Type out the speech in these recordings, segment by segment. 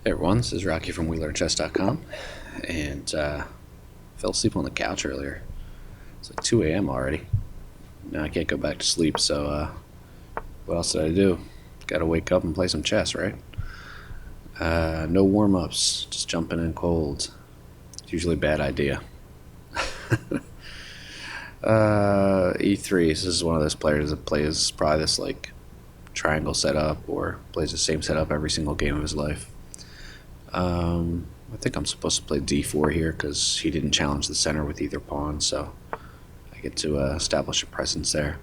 Hey everyone, this is Rocky from WeLearnChess.com, and fell asleep on the couch earlier. It's like 2 a.m. already. Now I can't go back to sleep, so what else did I do? Gotta wake up and play some chess, right? No warm-ups, just jumping in cold. It's usually a bad idea. E3, this is one of those players that plays probably this like triangle setup or plays the same setup every single game of his life. I think I'm supposed to play d4 here because he didn't challenge the center with either pawn, so I get to establish a presence there.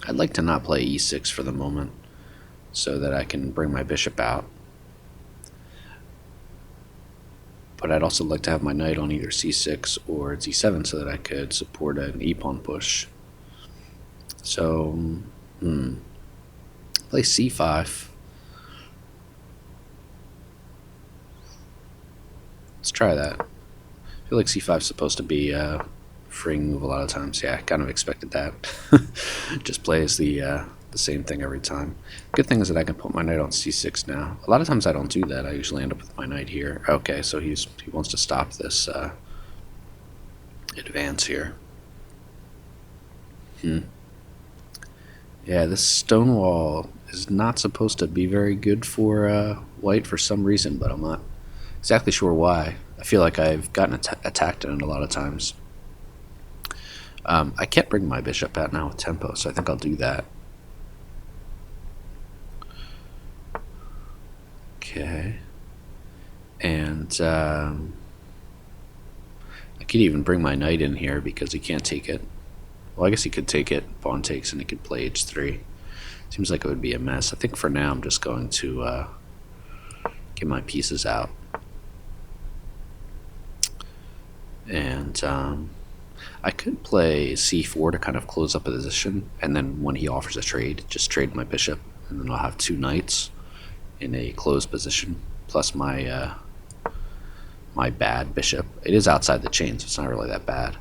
I'd like to not play e6 for the moment so that I can bring my bishop out. But I'd also like to have my knight on either c6 or d7 so that I could support an e-pawn push. So, play c5. Let's try that. I feel like c5 is supposed to be a freeing move a lot of times. Yeah, I kind of expected that. Just plays the same thing every time. Good thing is that I can put my knight on c6 now. A lot of times I don't do that. I usually end up with my knight here. Okay, so he wants to stop this advance here. Yeah, this Stonewall is not supposed to be very good for white for some reason, but I'm not exactly sure why. I feel like I've gotten attacked in it a lot of times. I can't bring my bishop out now with tempo, so I think I'll do that. Okay. And I could even bring my knight in here because he can't take it. Well, I guess he could take it, pawn takes, and he could play h3. Seems like it would be a mess. I think for now I'm just going to get my pieces out. And I could play c4 to kind of close up a position, and then when he offers a trade, just trade my bishop, and then I'll have two knights in a closed position, plus my my bad bishop. It is outside the chain, so it's not really that bad.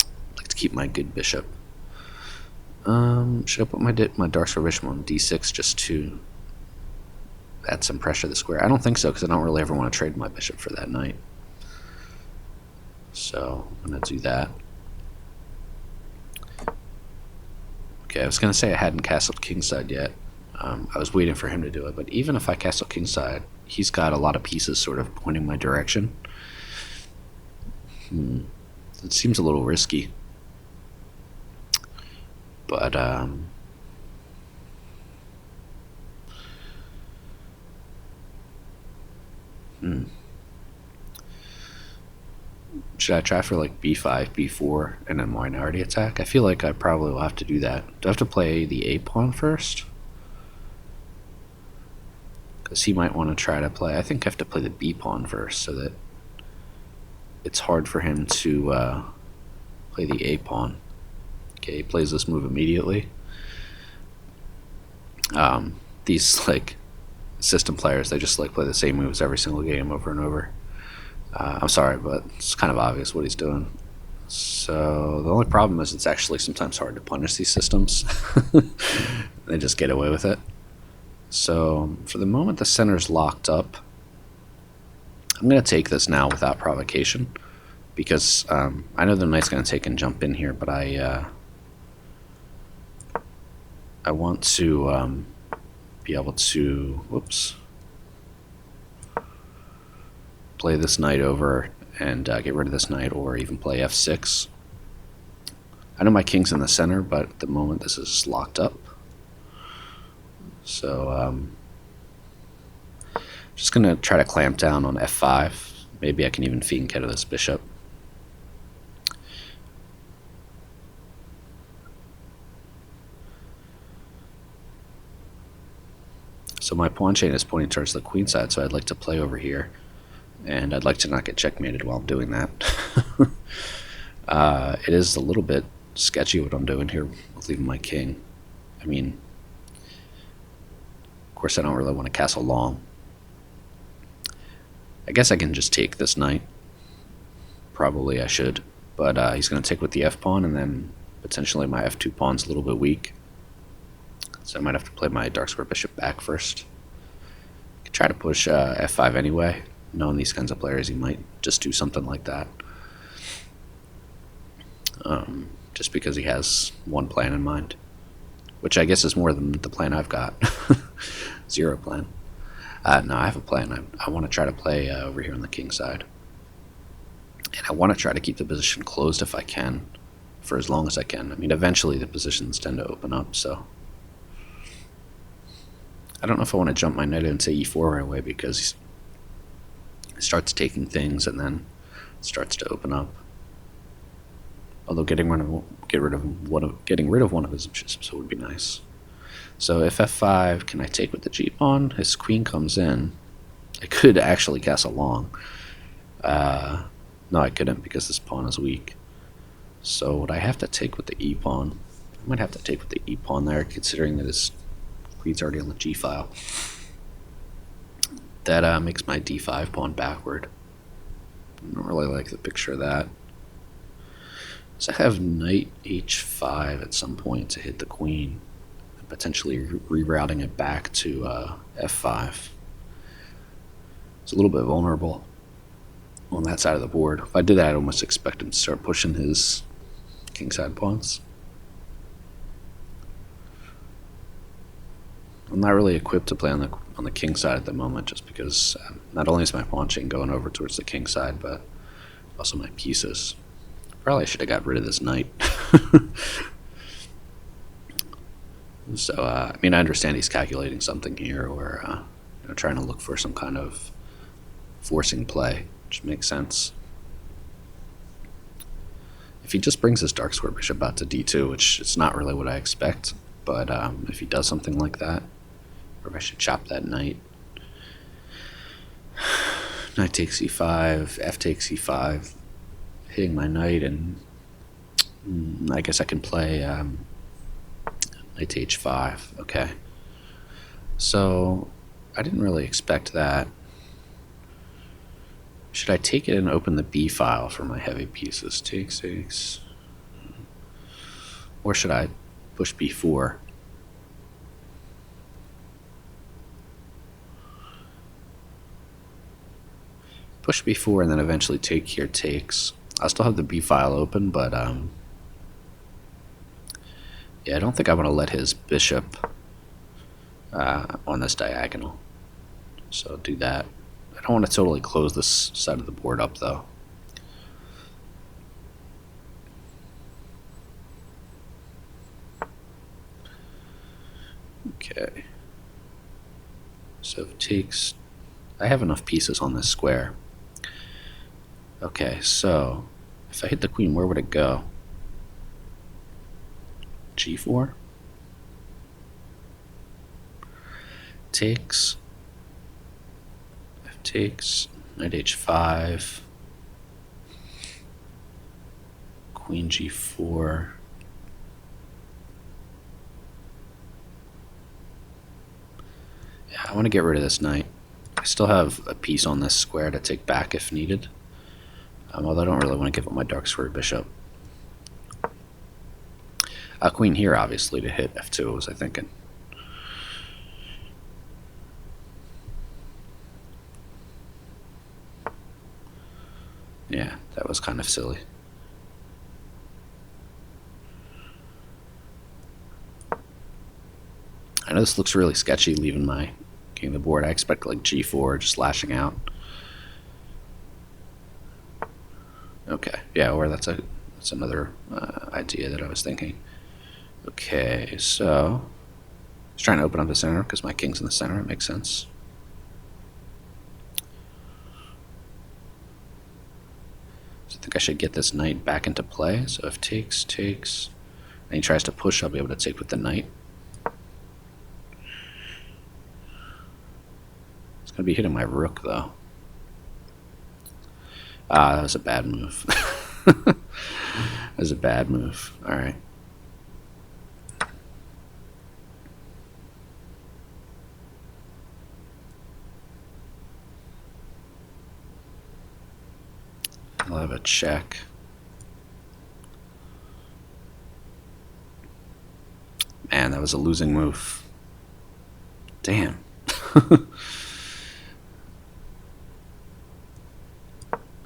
I'd like to keep my good bishop. Should I put my dark square bishop on d6 just to add some pressure to the square? I don't think so, because I don't really ever want to trade my bishop for that knight. So I'm going to do that. Okay, I was going to say I hadn't castled kingside yet. I was waiting for him to do it, but even if I castle kingside, he's got a lot of pieces sort of pointing my direction. It seems a little risky. But should I try for like b5, b4, and then minority attack? I feel like I probably will have to do that. Do I have to play the a pawn first? Because he might want to try to play. I think I have to play the b pawn first so that it's hard for him to play the a pawn. Okay, he plays this move immediately. These like system players, they just like play the same moves every single game over and over. I'm sorry, but it's kind of obvious what he's doing. So the only problem is it's actually sometimes hard to punish these systems. They just get away with it. So for the moment the center's locked up. I'm going to take this now without provocation, because I know the knight's going to take and jump in here, but I want to be able to, play this knight over and get rid of this knight, or even play f6. I know my king's in the center, but at the moment this is locked up. So just going to try to clamp down on f5. Maybe I can even fianchetto this bishop. So my pawn chain is pointing towards the queen side, so I'd like to play over here. And I'd like to not get checkmated while I'm doing that. It is a little bit sketchy what I'm doing here with leaving my king. I mean, of course I don't really want to castle long. I guess I can just take this knight. Probably I should. But he's going to take with the f-pawn, and then potentially my f2 pawn's a little bit weak. So I might have to play my dark square bishop back first. could try to push f5 anyway. Knowing these kinds of players, he might just do something like that. Just because he has one plan in mind, which I guess is more than the plan I've got. Zero plan. No, I have a plan. I want to try to play over here on the king side. And I want to try to keep the position closed if I can, for as long as I can. I mean, eventually the positions tend to open up, so... I don't know if I want to jump my knight into e4 right away, because he starts taking things and then starts to open up. Although getting rid of one of his bishops would be nice. So if f5, can I take with the g pawn? His queen comes in. I could actually castle long. No, I couldn't because this pawn is weak. So would I have to take with the e pawn? I might have to take with the e pawn there, considering that his queen's already on the g file. That makes my d5 pawn backward. I don't really like the picture of that. So I have knight h5 at some point to hit the queen, and potentially rerouting it back to f5. It's a little bit vulnerable on that side of the board. If I did that, I'd almost expect him to start pushing his kingside pawns. I'm not really equipped to play on the king side at the moment, just because not only is my pawn chain going over towards the king side, but also my pieces. Probably should have got rid of this knight. So, I mean, I understand he's calculating something here, or trying to look for some kind of forcing play, which makes sense. If he just brings his dark square bishop out to d2, which is not really what I expect, but if he does something like that, or if I should chop that knight. Knight takes e5, f takes e5, hitting my knight, and I guess I can play knight to h5. Okay. So I didn't really expect that. Should I take it and open the b file for my heavy pieces? Takes. Or should I push b4? Push b4 and then eventually take here takes. I still have the b file open, but yeah, I don't think I want to let his bishop on this diagonal. So do that. I don't want to totally close this side of the board up, though. Okay. So it takes... I have enough pieces on this square. Okay, so if I hit the queen, where would it go? g4? Takes... takes, knight h5, queen g4, yeah, I want to get rid of this knight. I still have a piece on this square to take back if needed, although I don't really want to give up my dark square bishop. Queen here, obviously, to hit f2 was I thinking. Yeah, that was kind of silly. I know this looks really sketchy, leaving my king on the board. I expect like g4, just lashing out. Okay, yeah, or that's another idea that I was thinking. Okay, so I was trying to open up the center because my king's in the center. It makes sense. I think I should get this knight back into play. So if takes, takes, and he tries to push, I'll be able to take with the knight. It's going to be hitting my rook, though. That was a bad move. That was a bad move. All right. I'll have a check. Man, that was a losing move. Damn.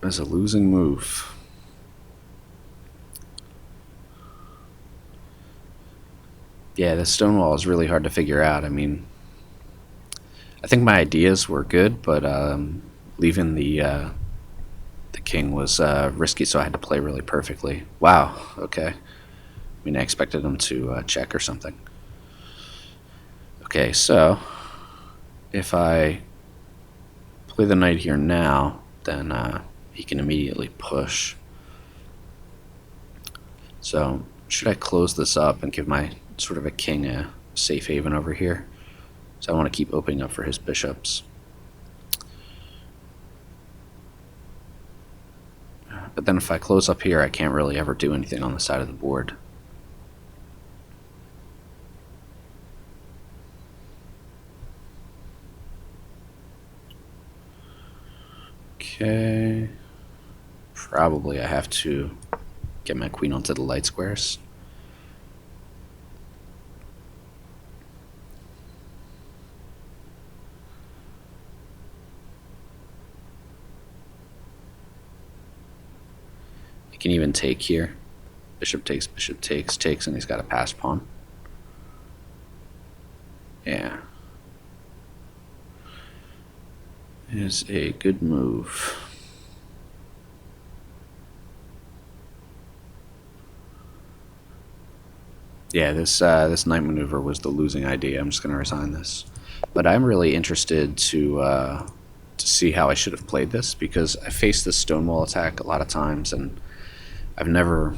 is a losing move. Yeah, the Stonewall is really hard to figure out. I mean, I think my ideas were good, but leaving the king was risky, so I had to play really perfectly. Wow. Okay. I mean, I expected him to check or something. Okay, so if I play the knight here now, then he can immediately push. So should I close this up and give my sort of a king a safe haven over here? So I want to keep opening up for his bishops. But then if I close up here, I can't really ever do anything on the side of the board. Okay. Probably I have to get my queen onto the light squares. I can even take here. Bishop takes, takes, and he's got a pass pawn. Yeah. Is a good move. Yeah, this knight maneuver was the losing idea. I'm just going to resign this. But I'm really interested to see how I should have played this, because I faced this Stonewall attack a lot of times, and I've never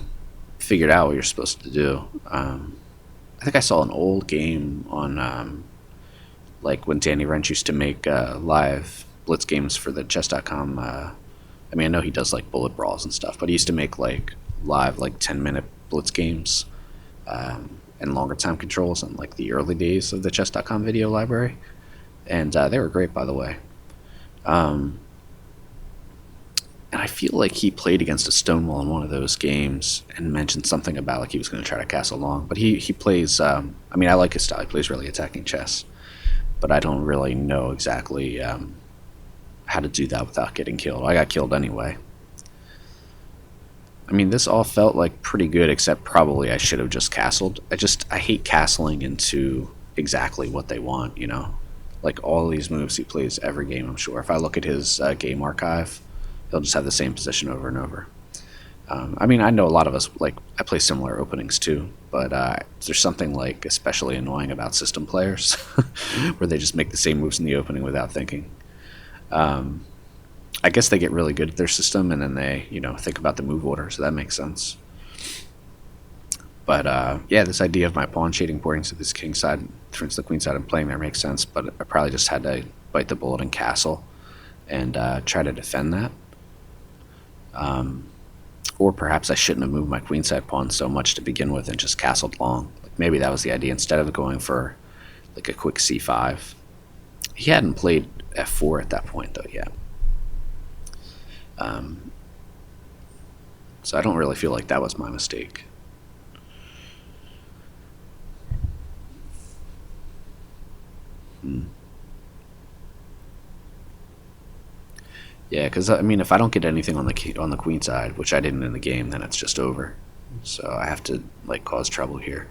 figured out what you're supposed to do. I think I saw an old game on like when Danny Wrench used to make live Blitz games for the chess.com. I mean, I know he does like bullet brawls and stuff, but he used to make like live like 10-minute Blitz games and longer time controls in like the early days of the chess.com video library, and they were great, by the way. And I feel like he played against a Stonewall in one of those games and mentioned something about like he was going to try to castle long. But he plays, I mean, I like his style. He plays really attacking chess. But I don't really know exactly how to do that without getting killed. I got killed anyway. I mean, this all felt like pretty good, except probably I should have just castled. I hate castling into exactly what they want, you know? Like all these moves he plays every game, I'm sure. If I look at his game archive, he'll just have the same position over and over. I mean, I know a lot of us, like, I play similar openings too, but there's something, like, especially annoying about system players, where they just make the same moves in the opening without thinking. I guess they get really good at their system, and then they, you know, think about the move order, so that makes sense. But, yeah, this idea of my pawn shading porting to this king side, turns the queen side and playing there makes sense, but I probably just had to bite the bullet and castle and try to defend that. Or perhaps I shouldn't have moved my queenside pawn so much to begin with and just castled long. Like maybe that was the idea, instead of going for like a quick c5. He hadn't played f4 at that point though yet. So I don't really feel like that was my mistake. Yeah, because I mean, if I don't get anything on the queen side, which I didn't in the game, then it's just over. So I have to like cause trouble here.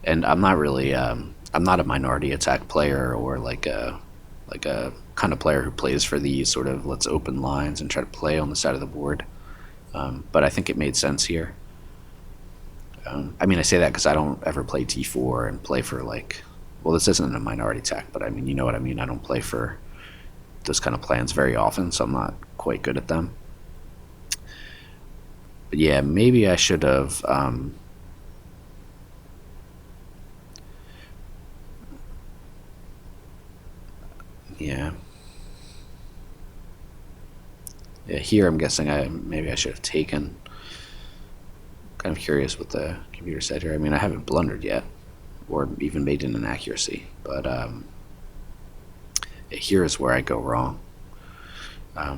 And I'm not really, I'm not a minority attack player, or like a kind of player who plays for these sort of let's open lines and try to play on the side of the board. But I think it made sense here. I mean, I say that because I don't ever play t4 and play for like, well, this isn't a minority attack, but I mean, you know what I mean. I don't play for those kind of plans very often, so I'm not quite good at them. But yeah, maybe I should have yeah, here I'm guessing maybe I should have taken. Kind of curious what the computer said here. I mean, I haven't blundered yet or even made an inaccuracy, but here is where I go wrong.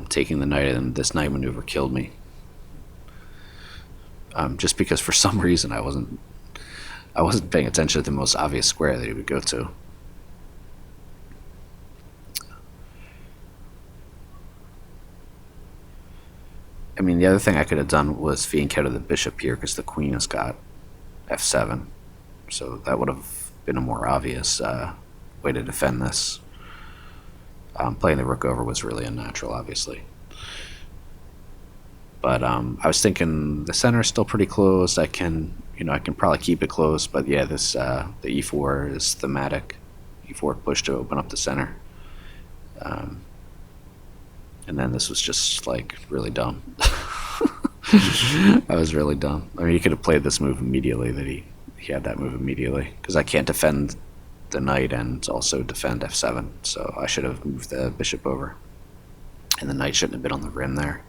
Taking the knight, and this knight maneuver killed me. Just because for some reason I wasn't paying attention to the most obvious square that he would go to. I mean, the other thing I could have done was flank out of the bishop here because the queen has got f7. So that would have been a more obvious way to defend this. Playing the rook over was really unnatural, obviously. But I was thinking the center is still pretty closed. I can probably keep it closed. But yeah, this the e4 is thematic. E4 push to open up the center. And then this was just like really dumb. I was really dumb. I mean, he could have played this move immediately. That he had that move immediately because I can't defend the knight and also defend f7. So I should have moved the bishop over, and the knight shouldn't have been on the rim there.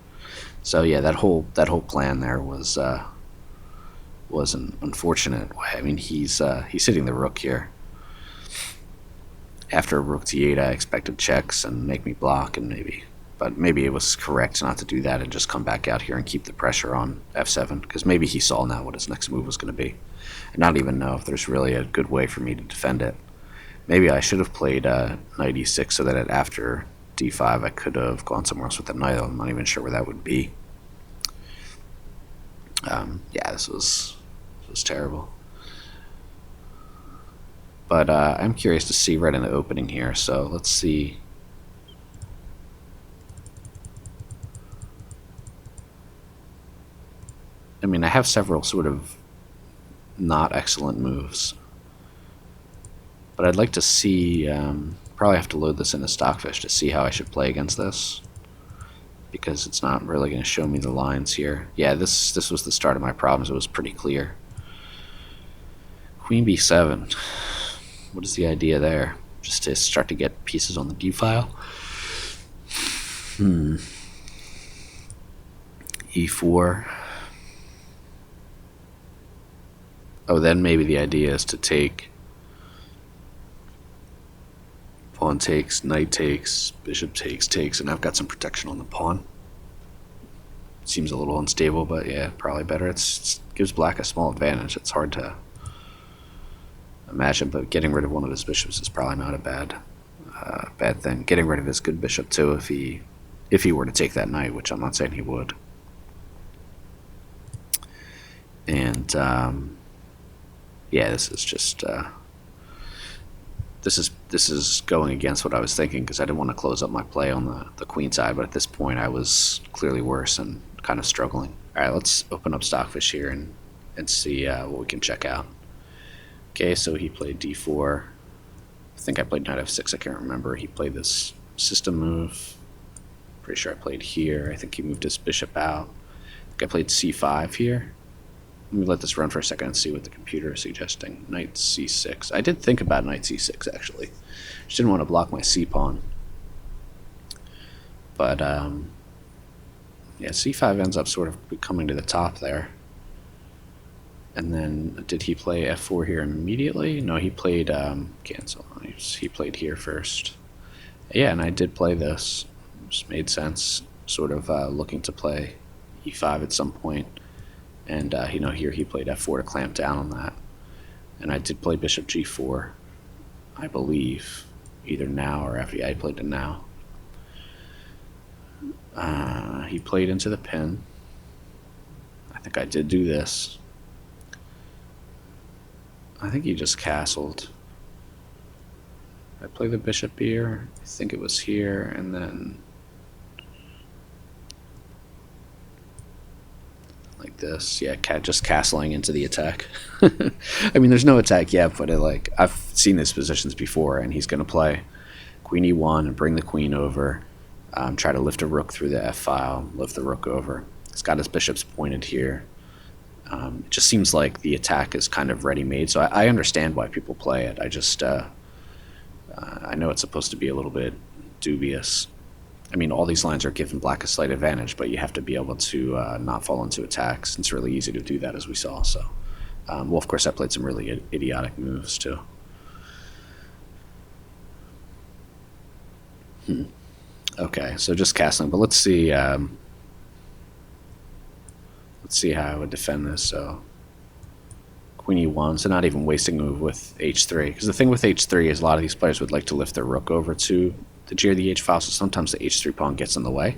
So yeah, that whole plan there was an unfortunate way. I mean, he's hitting the rook here. After rook t8, I expected checks and make me block, and maybe it was correct not to do that and just come back out here and keep the pressure on f7, because maybe he saw now what his next move was going to be, and not even know if there's really a good way for me to defend it. Maybe I should have played knight e6 so that after d5 I could have gone somewhere else with the knight. I'm not even sure where that would be. Yeah, this was terrible. But I'm curious to see right in the opening here, so let's see. I mean, I have several sort of not excellent moves, but I'd like to see, probably have to load this into Stockfish to see how I should play against this, because it's not really going to show me the lines here. Yeah, this was the start of my problems. It was pretty clear. Queen b7. What is the idea there? Just to start to get pieces on the d file? E4. Oh, then maybe the idea is to take pawn takes, knight takes, bishop takes, and I've got some protection on the pawn. Seems a little unstable, but yeah, probably better. It gives black a small advantage. It's hard to imagine, but getting rid of one of his bishops is probably not a bad thing. Getting rid of his good bishop too, if he were to take that knight, which I'm not saying he would. And yeah, this is just this is going against what I was thinking, because I didn't want to close up my play on the queen side, but at this point I was clearly worse and kind of struggling. All right, let's open up Stockfish here and see what we can check out. Okay, so he played d4. I think I played knight f6. I can't remember. He played this system move. Pretty sure I played here. I think he moved his bishop out. I think I played c5 here. Let me let this run for a second and see what the computer is suggesting. Knight c6. I did think about knight c6, actually. Just didn't want to block my c-pawn. But, yeah, c5 ends up sort of coming to the top there. And then, did he play f4 here immediately? No, he played, cancel. He played here first. Yeah, and I did play this. Just made sense, sort of looking to play e5 at some point. And, here he played f4 to clamp down on that. And I did play bishop g4, I believe, either now or after. Yeah, I played it now. He played into the pin. I think I did do this. I think he just castled. I played the bishop here. I think it was here, and then like this. Yeah, just castling into the attack. I mean, there's no attack yet, but I've seen these positions before, and he's going to play queen e1 and bring the queen over, try to lift a rook through the f-file, lift the rook over. He's got his bishops pointed here. It just seems like the attack is kind of ready-made, so I understand why people play it. I just I know it's supposed to be a little bit dubious. I mean, all these lines are giving black a slight advantage, but you have to be able to not fall into attacks. It's really easy to do that, as we saw. So, well, of course, I played some really idiotic moves too. Okay, so just castling, but let's see. Let's see how I would defend this. So queen e1, so not even wasting a move with h3. Because the thing with h3 is a lot of these players would like to lift their rook over to the g or the h file, so sometimes the h3 pawn gets in the way.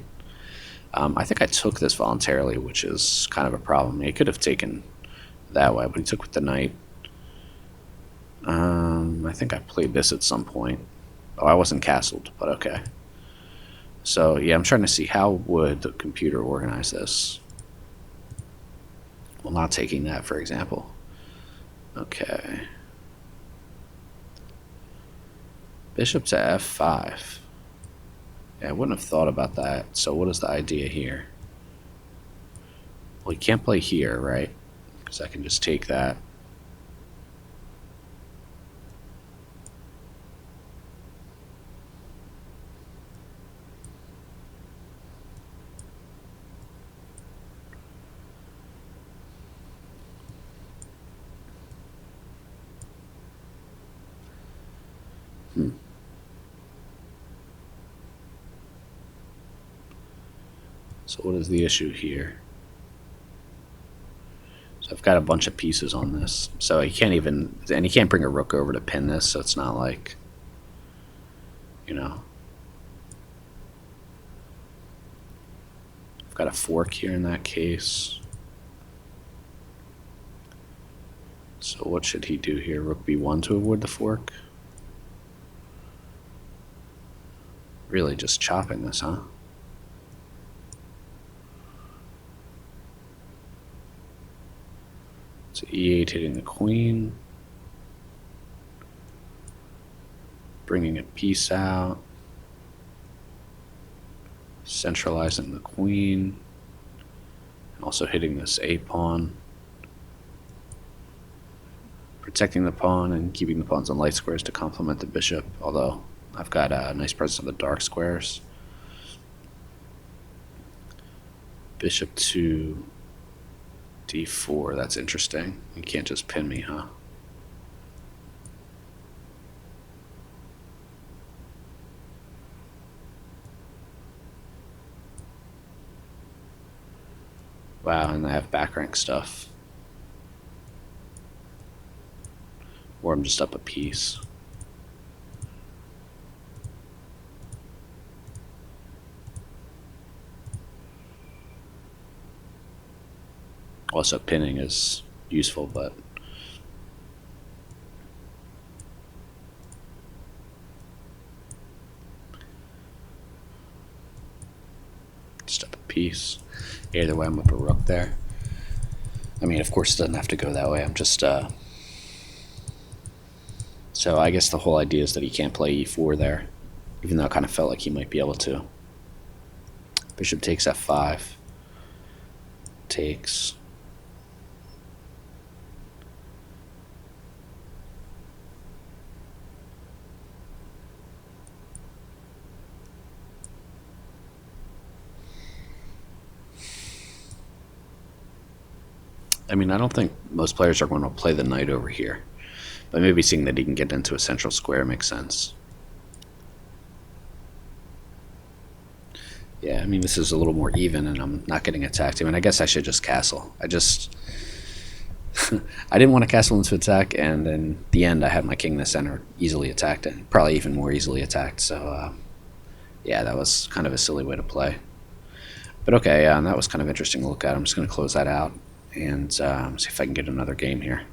I think I took this voluntarily, which is kind of a problem. He could have taken that way, but he took with the knight. I think I played this at some point. Oh, I wasn't castled, but okay. So yeah, I'm trying to see how would the computer organize this. Well, not taking that, for example. Okay. Bishop to f5. Yeah, I wouldn't have thought about that. So what is the idea here? Well, you can't play here, right? Because I can just take that. So what is the issue here? So I've got a bunch of pieces on this. So he can't even, and he can't bring a rook over to pin this, so it's not like, you know. I've got a fork here in that case. So what should he do here? Rook b1 to avoid the fork? Really just chopping this, huh? So e8 hitting the queen. Bringing a piece out. Centralizing the queen. Also hitting this a pawn. Protecting the pawn and keeping the pawns on light squares to complement the bishop, although I've got a nice presence of the dark squares. Bishop to d4, that's interesting. You can't just pin me, huh? Wow, and I have back rank stuff. Or I'm just up a piece. Also, pinning is useful, but just up a piece. Either way, I'm up a rook there. I mean, of course, it doesn't have to go that way. I'm just so I guess the whole idea is that he can't play e4 there, even though it kind of felt like he might be able to. Bishop takes f5. Takes. I mean, I don't think most players are going to play the knight over here, but maybe seeing that he can get into a central square makes sense. Yeah, I mean, this is a little more even, and I'm not getting attacked. I mean, I guess I should just castle. I just... I didn't want to castle into attack, and in the end, I had my king in the center, easily attacked, and probably even more easily attacked. So, yeah, that was kind of a silly way to play. But okay, and that was kind of interesting to look at. I'm just going to close that out and see if I can get another game here.